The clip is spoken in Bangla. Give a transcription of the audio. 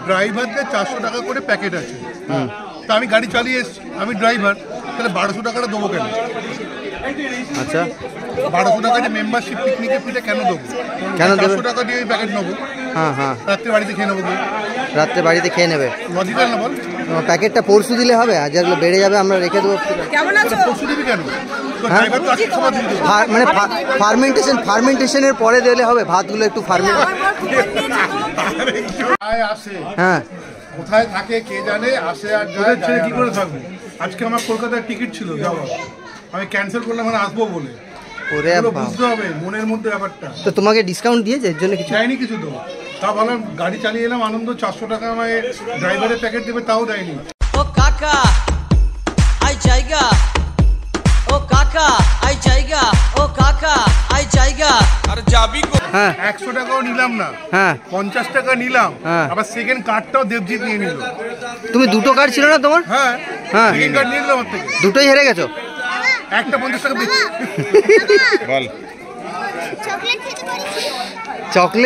ড্রাইভারদের 400 টাকা করে প্যাকেট আছে। তা আমি গাড়ি চালিয়ে এসছি, আমি ড্রাইভার, তাহলে 1200 টাকাটা দেবো কেন? আচ্ছা, 1200 টাকা যে মেম্বারশিপ পিকনিকের ফিতে কেন দেবো? কেন দেবো? 400 টাকা দিয়ে ওই প্যাকেট নেবো, হ্যাঁ রাত্রে বাড়িতে খেয়ে নেবো। রাত্রে বাড়িতে খেয়ে নেবে, লজিক্যাল না বল? প্যাকেটটা পরশু দিলে হবে, আর যেগুলো বেড়ে যাবে আমরা রেখে দেবো। পরশু দিবি কেন? মানে ফার্মেন্টেশনের পরে দিলে হবে, ভাতগুলো একটু হ্যাঁ, কোথায় থাকে কে জানে, আসে আর যায়। ছেড়ে কি করে থাকবো? আজকে আমার কলকাতার টিকিট ছিল যাওয়ার, আমি ক্যান্সেল করলাম, মানে আসবো বলে। বুঝতে হবে মনের মধ্যে ব্যাপারটা। তো তোমাকে ডিসকাউন্ট দিয়েছে এর জন্য? কিছু দেয়নি, কিছু তো। তা ভাবলাম গাড়ি চালিয়ে এলাম আনন্দ, 400 টাকা আমায় ড্রাইভারের প্যাকেট দেবে, তাও দেয়নি। ও কাকা আই জায়গা, ও কাকা আই জায়গা, ও কাকা আই জায়গা। আর যাবি 100 টাকাও নিলাম না, 50 টাকা নিলাম, আবার সেকেন্ড কার্ডটাও দেবজিৎ নিয়ে নিল। তুমি দুটো কার্ড ছিল না তোমার? হ্যাঁ, সেকেন্ড কার্ড নিয়ে নিল আমার থেকে। দুটোই হেরে গেছো? একটা 50 টাকা বল। চকলেট